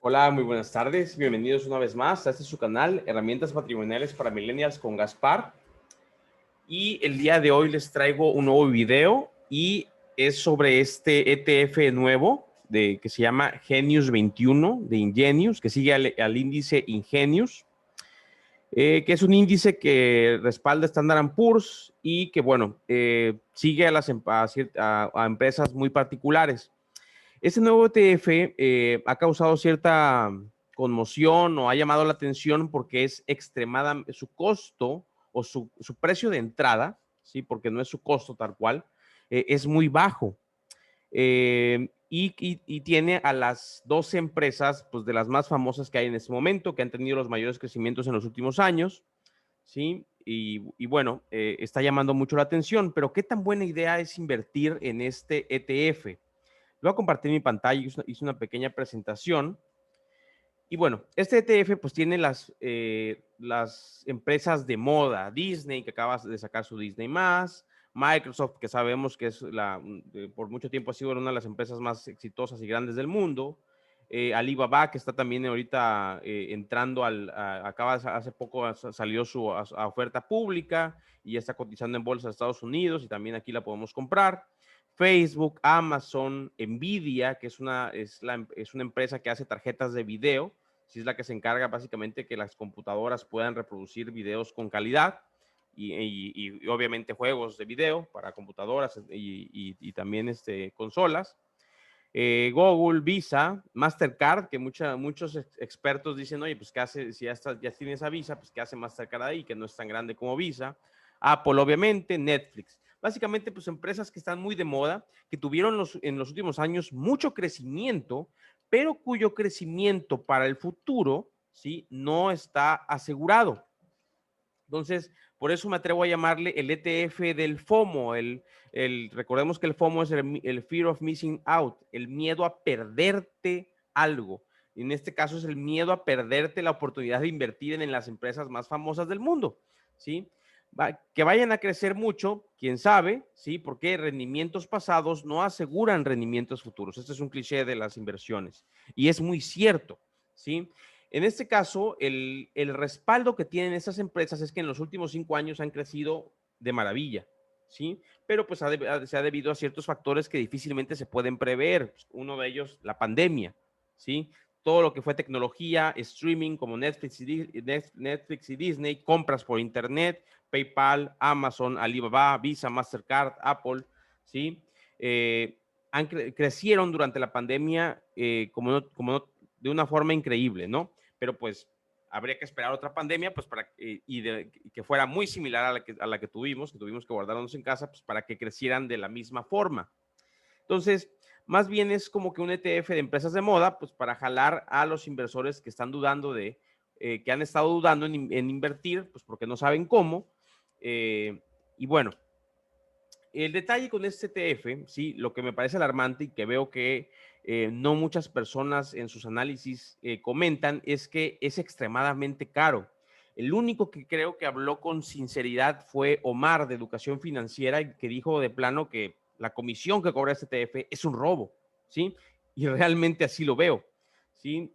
Hola, muy buenas tardes. Bienvenidos una vez más a este su canal, Herramientas Patrimoniales para Millennials con Gaspar. Y el día de hoy les traigo un nuevo video y es sobre este ETF nuevo que se llama Genius 21 de Ingenius, que sigue al índice Ingenius, que es un índice que respalda Standard & Poor's y que, bueno, sigue a empresas muy particulares. Este nuevo ETF ha causado cierta conmoción o ha llamado la atención porque es extremadamente su costo o su precio de entrada, ¿sí? Porque no es su costo tal cual, es muy bajo. Y tiene a las 12 empresas pues, de las más famosas que hay en este momento, que han tenido los mayores crecimientos en los últimos años, ¿sí? Y bueno, está llamando mucho la atención, pero ¿qué tan buena idea es invertir en este ETF? Lo voy a compartir mi pantalla, hice una pequeña presentación. Y bueno, este ETF pues tiene las empresas de moda, Disney, que acaba de sacar su Disney+, Microsoft, que sabemos que es por mucho tiempo ha sido una de las empresas más exitosas y grandes del mundo, Alibaba, que está también ahorita entrando hace poco salió a oferta pública y ya está cotizando en bolsa de Estados Unidos y también aquí la podemos comprar. Facebook, Amazon, Nvidia, que es una empresa que hace tarjetas de video, sí es la que se encarga básicamente que las computadoras puedan reproducir videos con calidad y obviamente juegos de video para computadoras y también consolas. Google, Visa, Mastercard, que muchos expertos dicen, oye, pues qué hace, si ya tiene esa Visa, pues qué hace Mastercard ahí, que no es tan grande como Visa. Apple, obviamente, Netflix. Básicamente, pues empresas que están muy de moda, que tuvieron en los últimos años mucho crecimiento, pero cuyo crecimiento para el futuro, ¿sí? No está asegurado. Entonces, por eso me atrevo a llamarle el ETF del FOMO. Recordemos que el FOMO es el Fear of Missing Out, el miedo a perderte algo. En este caso es el miedo a perderte la oportunidad de invertir en las empresas más famosas del mundo, ¿sí? Que vayan a crecer mucho, quién sabe, ¿sí? Porque rendimientos pasados no aseguran rendimientos futuros. Este es un cliché de las inversiones y es muy cierto, ¿sí? En este caso, el respaldo que tienen estas empresas es que en los últimos 5 años han crecido de maravilla, ¿sí? Pero pues se ha debido a ciertos factores que difícilmente se pueden prever. Uno de ellos, la pandemia, ¿sí? Todo lo que fue tecnología, streaming como Netflix y Disney, compras por internet, PayPal, Amazon, Alibaba, Visa, Mastercard, Apple, ¿sí? Crecieron durante la pandemia de una forma increíble, ¿no? Pero pues habría que esperar otra pandemia, pues que fuera muy similar a la que tuvimos que guardarnos en casa, pues para que crecieran de la misma forma. Entonces, más bien es como que un ETF de empresas de moda, pues para jalar a los inversores que están dudando que han estado dudando en invertir, pues porque no saben cómo. Y bueno, el detalle con este ETF, sí, lo que me parece alarmante y que veo que no muchas personas en sus análisis comentan es que es extremadamente caro. El único que creo que habló con sinceridad fue Omar de Educación Financiera, que dijo de plano que la comisión que cobra este ETF es un robo, ¿sí? Y realmente así lo veo, ¿sí?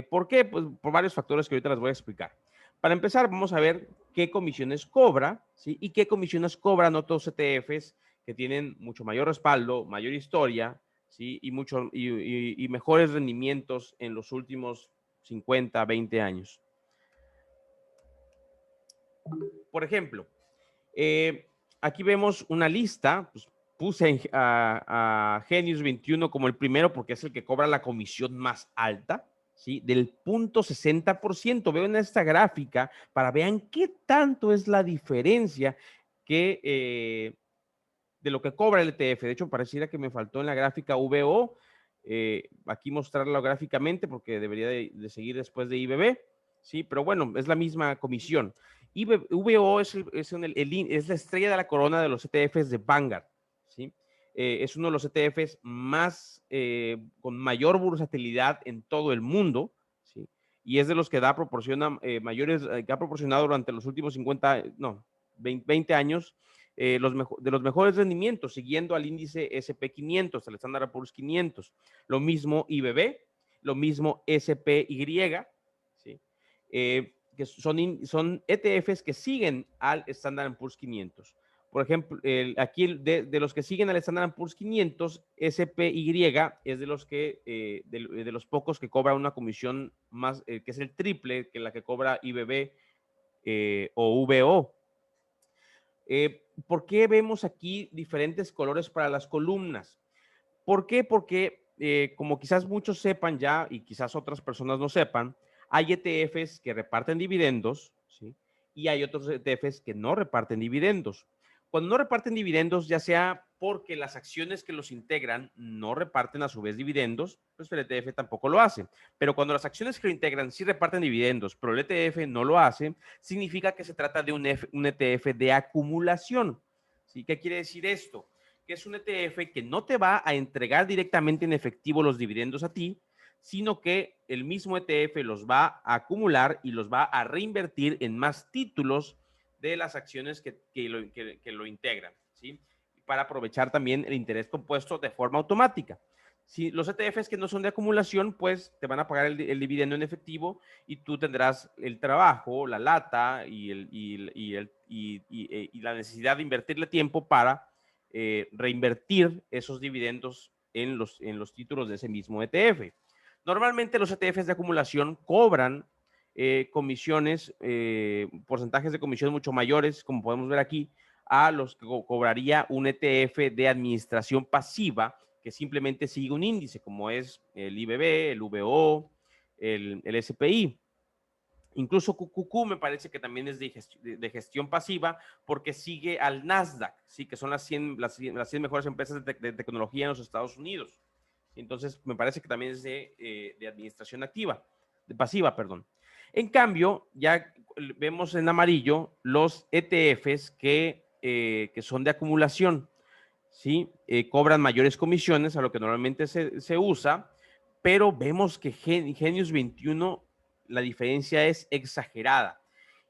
¿Por qué? Pues por varios factores que ahorita les voy a explicar. Para empezar, vamos a ver qué comisiones cobra, ¿sí? Y qué comisiones cobran otros ETFs que tienen mucho mayor respaldo, mayor historia, ¿sí? Y mejores rendimientos en los últimos 50, 20 años. Por ejemplo, aquí vemos una lista, pues puse a Genius 21 como el primero porque es el que cobra la comisión más alta, ¿sí? Del 0.60%. Veo en esta gráfica para vean qué tanto es la diferencia de lo que cobra el ETF. De hecho, pareciera que me faltó en la gráfica VO, aquí mostrarlo gráficamente porque debería de seguir después de IBB, ¿sí? Pero bueno, es la misma comisión. VO es la estrella de la corona de los ETFs de Vanguard, ¿sí? Es uno de los ETFs con mayor bursatilidad en todo el mundo, ¿sí? Y es de los que que ha proporcionado durante los últimos 20 años de los mejores rendimientos, siguiendo al índice SP 500, al Standard & Poor's 500. Lo mismo IBB, Lo mismo SPY, ¿sí? Que son ETFs que siguen al Standard & Poor's 500. Por ejemplo, aquí de los que siguen al Standard & Poor's 500, SPY es de los que de los pocos que cobra una comisión más, que es el triple que la que cobra IBB o VO. ¿Por qué vemos aquí diferentes colores para las columnas? ¿Por qué? Porque como quizás muchos sepan ya y quizás otras personas no sepan, hay ETFs que reparten dividendos, ¿sí? Y hay otros ETFs que no reparten dividendos. Cuando no reparten dividendos, ya sea porque las acciones que los integran no reparten a su vez dividendos, pues el ETF tampoco lo hace. Pero cuando las acciones que lo integran sí reparten dividendos, pero el ETF no lo hace, significa que se trata de un ETF de acumulación. ¿Sí? ¿Qué quiere decir esto? Que es un ETF que no te va a entregar directamente en efectivo los dividendos a ti, sino que el mismo ETF los va a acumular y los va a reinvertir en más títulos de las acciones que lo integran, ¿sí? Para aprovechar también el interés compuesto de forma automática. Si los ETFs que no son de acumulación, pues te van a pagar el dividendo en efectivo y tú tendrás el trabajo, la lata y la necesidad de invertirle tiempo para reinvertir esos dividendos en los títulos de ese mismo ETF. Normalmente los ETFs de acumulación cobran comisiones, porcentajes de comisión mucho mayores, como podemos ver aquí, a los que cobraría un ETF de administración pasiva que simplemente sigue un índice, como es el IBB, el VO, el SPI. Incluso QQQ me parece que también es de gestión pasiva porque sigue al Nasdaq, ¿sí? Que son las 100 mejores empresas de tecnología en los Estados Unidos. Entonces, me parece que también es de administración activa, de pasiva, perdón. En cambio, ya vemos en amarillo los ETFs que son de acumulación, ¿sí? Cobran mayores comisiones a lo que normalmente se usa, pero vemos que Genius 21 la diferencia es exagerada.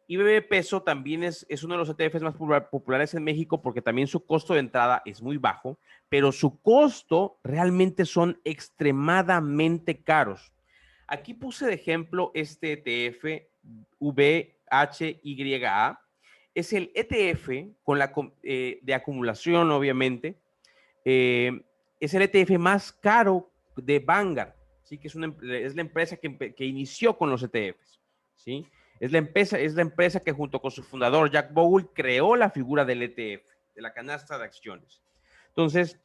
IBB Peso también es uno de los ETFs más populares en México porque también su costo de entrada es muy bajo, pero su costo realmente son extremadamente caros. Aquí puse de ejemplo este ETF VHYA. Es el ETF con de acumulación, obviamente. Es el ETF más caro de Vanguard, ¿sí? Que es la empresa que inició con los ETFs, ¿sí? Es la empresa que junto con su fundador Jack Bogle creó la figura del ETF, de la canasta de acciones. Entonces,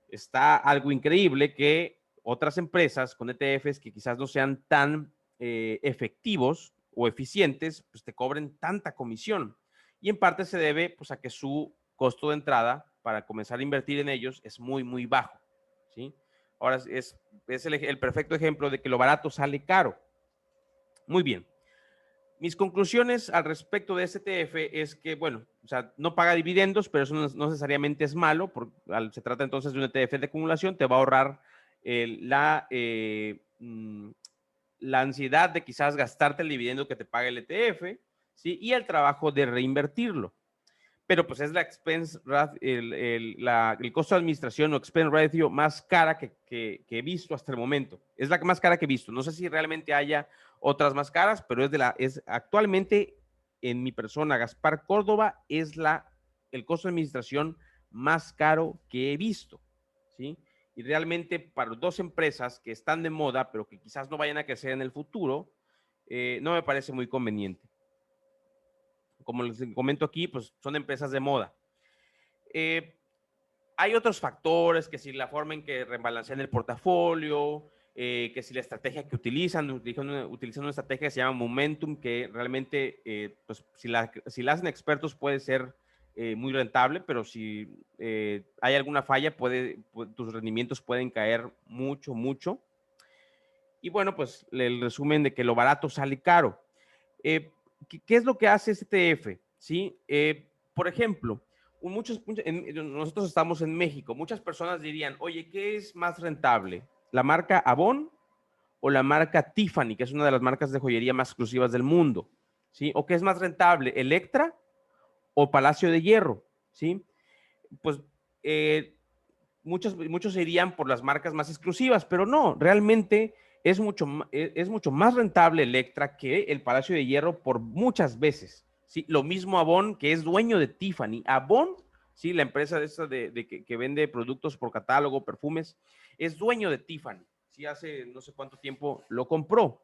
está algo increíble que otras empresas con ETFs que quizás no sean tan efectivos o eficientes, pues te cobren tanta comisión. Y en parte se debe pues, a que su costo de entrada para comenzar a invertir en ellos es muy, muy bajo, ¿sí? Ahora es el perfecto ejemplo de que lo barato sale caro. Muy bien. Mis conclusiones al respecto de este ETF es que, bueno, o sea, no paga dividendos, pero eso no necesariamente es malo, se trata entonces de un ETF de acumulación, te va a ahorrar la ansiedad de quizás gastarte el dividendo que te paga el ETF, ¿sí? Y el trabajo de reinvertirlo. Pero pues es la expense, el costo de administración o expense ratio más cara que he visto hasta el momento. Es la más cara que he visto. No sé si realmente haya otras más caras, pero es actualmente en mi persona, Gaspar Córdoba, es el costo de administración más caro que he visto, ¿sí? Y realmente para dos empresas que están de moda, pero que quizás no vayan a crecer en el futuro, no me parece muy conveniente. Como les comento aquí, pues son empresas de moda. Hay otros factores, que si la forma en que rebalancean el portafolio, que si la estrategia que utilizan una estrategia que se llama Momentum, que realmente, pues si la hacen expertos puede ser muy rentable, pero si hay alguna falla, tus rendimientos pueden caer mucho, mucho. Y bueno, pues el resumen de que lo barato sale caro. ¿Qué es lo que hace este ETF? ¿Sí? Por ejemplo, nosotros estamos en México. Muchas personas dirían, oye, ¿qué es más rentable? ¿La marca Avon o la marca Tiffany, que es una de las marcas de joyería más exclusivas del mundo? ¿Sí? ¿O qué es más rentable? ¿Electra o Palacio de Hierro? ¿Sí? Pues muchos se irían por las marcas más exclusivas, pero no, realmente es mucho más rentable Electra que el Palacio de Hierro por muchas veces. ¿Sí? Lo mismo Avon, que es dueño de Tiffany. Avon, ¿sí? La empresa esta que vende productos por catálogo, perfumes, es dueño de Tiffany. ¿Sí? Hace no sé cuánto tiempo lo compró.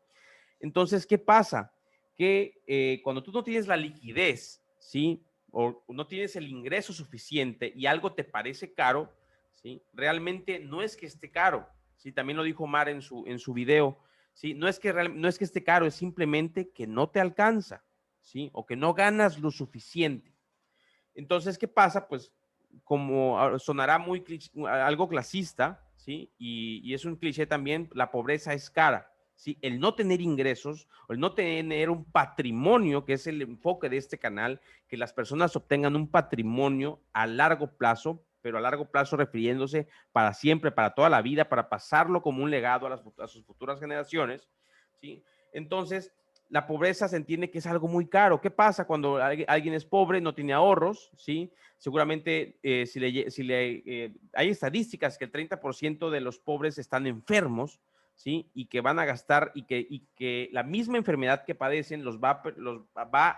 Entonces, ¿qué pasa? Que cuando tú no tienes la liquidez, ¿sí? O no tienes el ingreso suficiente y algo te parece caro, ¿sí? Realmente no es que esté caro, ¿sí? También lo dijo Mar en su video, ¿sí? No es que esté caro, es simplemente que no te alcanza, ¿sí? O que no ganas lo suficiente. Entonces, ¿qué pasa? Pues como sonará muy algo clasista, ¿sí? Y es un cliché también, la pobreza es cara, ¿sí? El no tener ingresos, o el no tener un patrimonio, que es el enfoque de este canal, que las personas obtengan un patrimonio a largo plazo, pero a largo plazo refiriéndose para siempre, para toda la vida, para pasarlo como un legado a sus futuras generaciones, ¿sí? Entonces, la pobreza se entiende que es algo muy caro. ¿Qué pasa cuando alguien es pobre, no tiene ahorros? ¿Sí? Seguramente hay estadísticas que el 30% de los pobres están enfermos, ¿sí? Y que van a gastar y que la misma enfermedad que padecen los va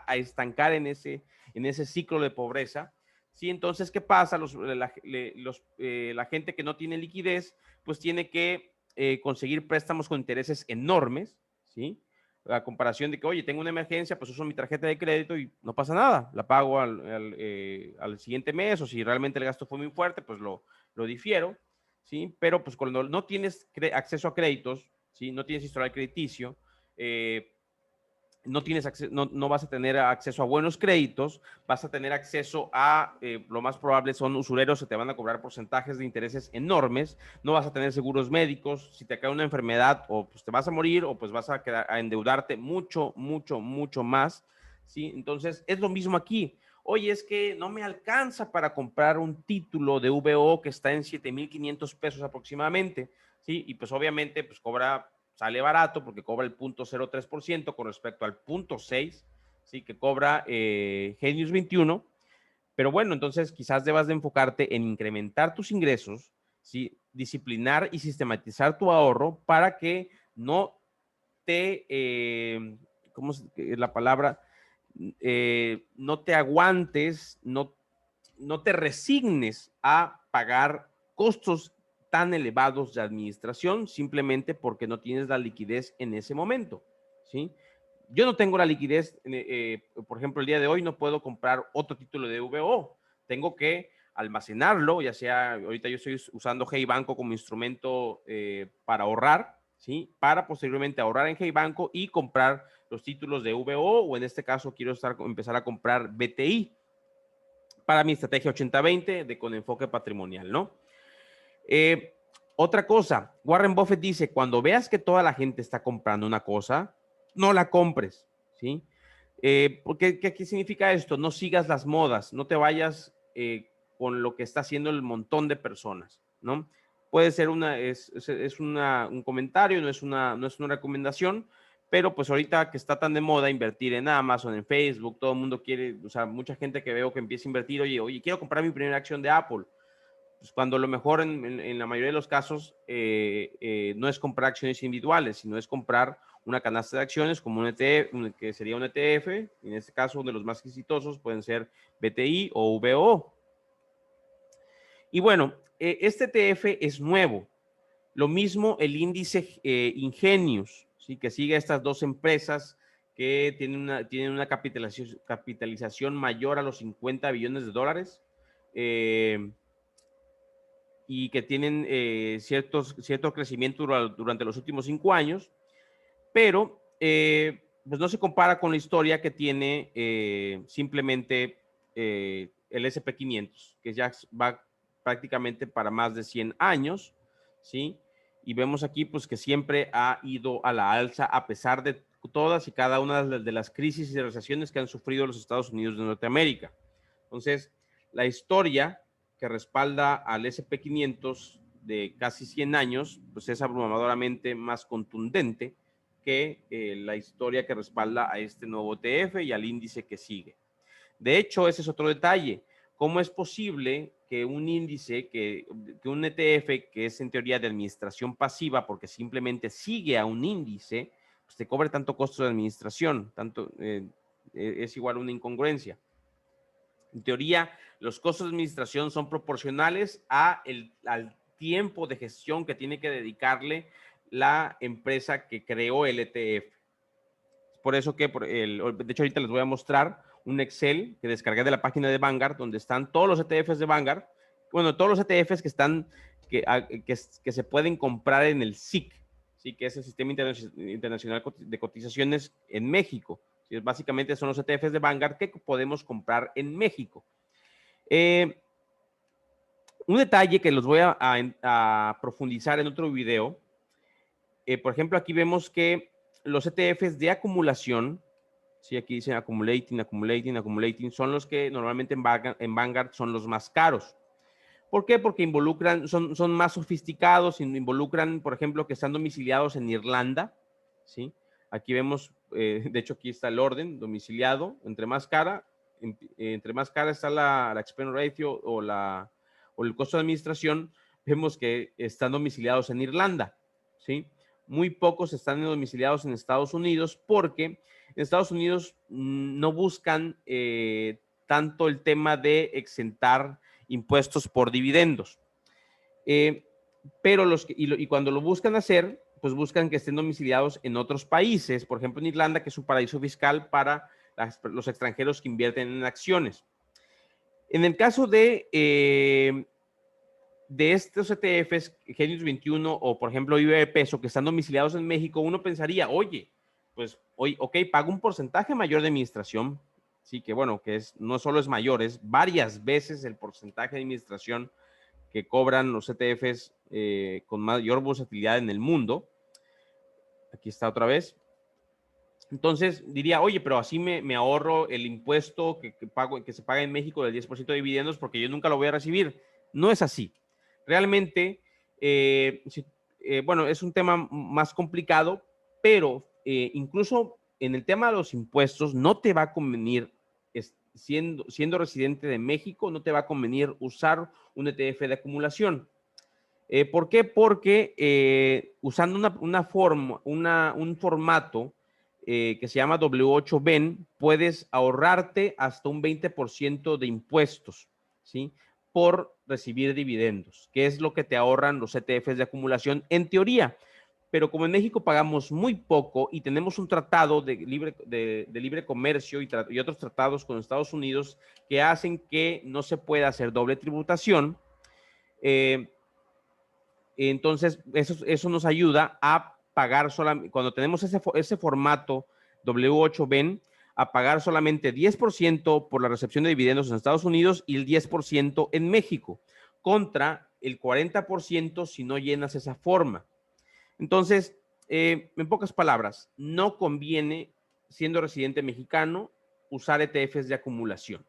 a estancar en ese ciclo de pobreza. ¿Sí? Entonces, ¿qué pasa? La gente que no tiene liquidez, pues tiene que conseguir préstamos con intereses enormes, ¿sí? A comparación de que, oye, tengo una emergencia, pues uso mi tarjeta de crédito y no pasa nada, la pago al siguiente mes, o si realmente el gasto fue muy fuerte, pues lo difiero, ¿sí? Pero pues cuando no tienes acceso a créditos, ¿sí? No tienes historial crediticio, no vas a tener acceso a buenos créditos, vas a tener acceso a, lo más probable son usureros que te van a cobrar porcentajes de intereses enormes, no vas a tener seguros médicos, si te cae una enfermedad o pues te vas a morir o pues vas a endeudarte mucho, mucho, mucho más, ¿sí? Entonces es lo mismo aquí. Oye, es que no me alcanza para comprar un título de VO que está en 7,500 pesos aproximadamente, ¿sí? Y pues obviamente pues sale barato porque cobra el 0.03% con respecto al 0.6%, ¿sí? Que cobra Genius 21. Pero bueno, entonces quizás debas de enfocarte en incrementar tus ingresos, ¿sí? Disciplinar y sistematizar tu ahorro para que no ¿cómo es la palabra? No te aguantes, no te resignes a pagar costos tan elevados de administración simplemente porque no tienes la liquidez en ese momento, ¿sí? Yo no tengo la liquidez, por ejemplo, el día de hoy no puedo comprar otro título de VO, tengo que almacenarlo, ya sea, ahorita yo estoy usando Hey Banco como instrumento para ahorrar, ¿sí? Para posteriormente ahorrar en Hey Banco y comprar los títulos de VO, o en este caso quiero empezar a comprar BTI, para mi estrategia 80-20 con enfoque patrimonial, ¿no? Otra cosa, Warren Buffett dice, cuando veas que toda la gente está comprando una cosa, no la compres, ¿sí? ¿Qué significa esto? No sigas las modas, no te vayas con lo que está haciendo el montón de personas, ¿no? Puede ser un comentario, no es una recomendación, pero pues ahorita que está tan de moda invertir en Amazon, en Facebook, todo el mundo quiere, o sea, mucha gente que veo que empieza a invertir, oye, quiero comprar mi primera acción de Apple. Pues cuando lo mejor en la mayoría de los casos no es comprar acciones individuales, sino es comprar una canasta de acciones como un ETF, que sería un ETF, en este caso uno de los más exitosos pueden ser BTI o VO. Y bueno, este ETF es nuevo. Lo mismo el índice Ingenius, ¿sí? Que sigue a estas dos empresas que tienen una capitalización mayor a los 50 billones de dólares y que tienen cierto crecimiento durante los últimos 5 años, pero pues no se compara con la historia que tiene simplemente el SP500, que ya va prácticamente para más de 100 años, ¿sí? Y vemos aquí pues que siempre ha ido a la alza a pesar de todas y cada una de las crisis y recesiones que han sufrido los Estados Unidos de Norteamérica. Entonces, la historia que respalda al SP500 de casi 100 años, pues es abrumadoramente más contundente que la historia que respalda a este nuevo ETF y al índice que sigue. De hecho, ese es otro detalle. ¿Cómo es posible que un índice, que un ETF, que es en teoría de administración pasiva, porque simplemente sigue a un índice, pues te cobre tanto costo de administración, es igual a una incongruencia. En teoría, los costos de administración son proporcionales al tiempo de gestión que tiene que dedicarle la empresa que creó el ETF. Por eso que, de hecho, ahorita les voy a mostrar un Excel que descargué de la página de Vanguard, donde están todos los ETFs de Vanguard, bueno, todos los ETFs que se pueden comprar en el SIC, ¿sí? Que es el Sistema Internacional de Cotizaciones en México. ¿Sí? Básicamente son los ETFs de Vanguard que podemos comprar en México. Un detalle que los voy a profundizar en otro video. Por ejemplo, aquí vemos que los ETFs de acumulación, sí, aquí dicen accumulating, son los que normalmente en Vanguard son los más caros. ¿Por qué? Porque son más sofisticados, involucran, por ejemplo, que están domiciliados en Irlanda, ¿sí? Aquí vemos, de hecho, aquí está el orden, domiciliado, entre más cara está la expense ratio o el costo de administración, vemos que están domiciliados en Irlanda, ¿sí? Muy pocos están domiciliados en Estados Unidos porque en Estados Unidos no buscan tanto el tema de exentar impuestos por dividendos. Pero cuando lo buscan hacer, pues buscan que estén domiciliados en otros países, por ejemplo en Irlanda, que es un paraíso fiscal para los extranjeros que invierten en acciones. En el caso de estos ETFs, Genius 21 o por ejemplo IBE Peso, que están domiciliados en México, uno pensaría, oye, pues, ok, pago un porcentaje mayor de administración, sí, que bueno, no solo es mayor, es varias veces el porcentaje de administración que cobran los ETFs con mayor volatilidad en el mundo. Aquí está otra vez. Entonces diría, oye, pero así me ahorro el impuesto que se paga en México del 10% de dividendos porque yo nunca lo voy a recibir. No es así. Realmente, bueno, es un tema más complicado, pero incluso en el tema de los impuestos no te va a convenir, siendo residente de México, no te va a convenir usar un ETF de acumulación. ¿Por qué? Porque usando un formato que se llama W8BEN, puedes ahorrarte hasta un 20% de impuestos, ¿sí? Por recibir dividendos, que es lo que te ahorran los ETFs de acumulación en teoría. Pero como en México pagamos muy poco y tenemos un tratado de libre comercio y otros tratados con Estados Unidos que hacen que no se pueda hacer doble tributación, entonces eso nos ayuda a pagar solamente, cuando tenemos ese formato W8BEN, a pagar solamente 10% por la recepción de dividendos en Estados Unidos y el 10% en México, contra el 40% si no llenas esa forma. Entonces, en pocas palabras, no conviene, siendo residente mexicano, usar ETFs de acumulación,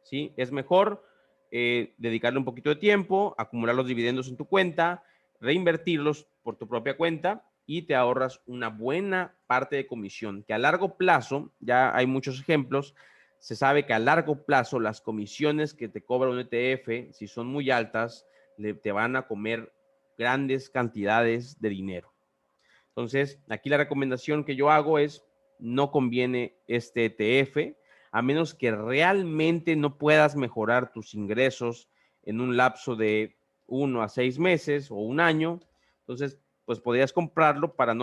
¿sí? Es mejor dedicarle un poquito de tiempo, acumular los dividendos en tu cuenta, reinvertirlos por tu propia cuenta y te ahorras una buena parte de comisión, que a largo plazo, ya hay muchos ejemplos, se sabe que a largo plazo las comisiones que te cobra un ETF, si son muy altas, te van a comer grandes cantidades de dinero. Entonces, aquí la recomendación que yo hago es, no conviene este ETF, a menos que realmente no puedas mejorar tus ingresos en un lapso de 1 a 6 meses o un año. Entonces, pues podrías comprarlo para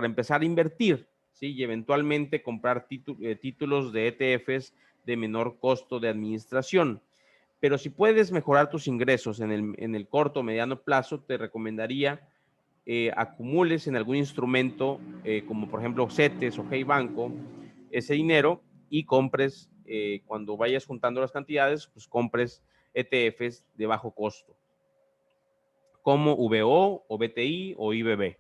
empezar a invertir, ¿sí? Y eventualmente comprar títulos de ETFs de menor costo de administración. Pero si puedes mejorar tus ingresos en el corto o mediano plazo, te recomendaría acumules en algún instrumento, como por ejemplo CETES o Hey Banco, ese dinero y compres, cuando vayas juntando las cantidades, pues compres ETFs de bajo costo, como VO o BTI o IBB.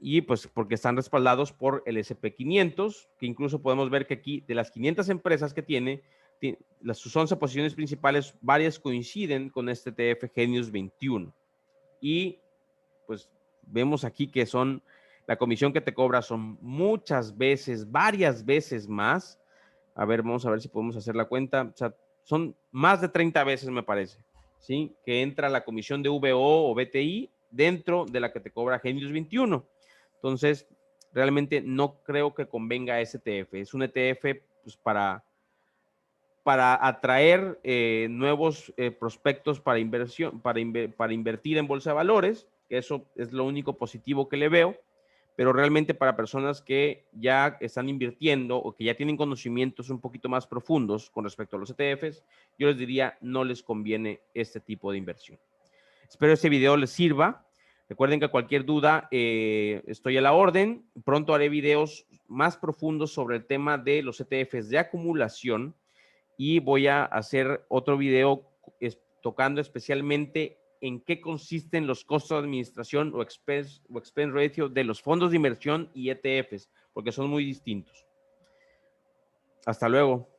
Y pues porque están respaldados por el SP500, que incluso podemos ver que aquí de las 500 empresas que tiene, sus 11 posiciones principales, varias coinciden con este ETF Genius 21. Y pues vemos aquí que la comisión que te cobra son muchas veces, varias veces más. A ver, vamos a ver si podemos hacer la cuenta. O sea, son más de 30 veces, me parece, ¿sí? Que entra la comisión de VO o BTI dentro de la que te cobra Genius 21. Entonces, realmente no creo que convenga ese ETF. Es un ETF pues, para atraer nuevos prospectos para inversión, para invertir en bolsa de valores. Eso es lo único positivo que le veo, pero realmente para personas que ya están invirtiendo o que ya tienen conocimientos un poquito más profundos con respecto a los ETFs, yo les diría no les conviene este tipo de inversión. Espero este video les sirva. Recuerden que cualquier duda estoy a la orden. Pronto haré videos más profundos sobre el tema de los ETFs de acumulación y voy a hacer otro video tocando especialmente en qué consisten los costos de administración o expense ratio de los fondos de inversión y ETFs, porque son muy distintos. Hasta luego.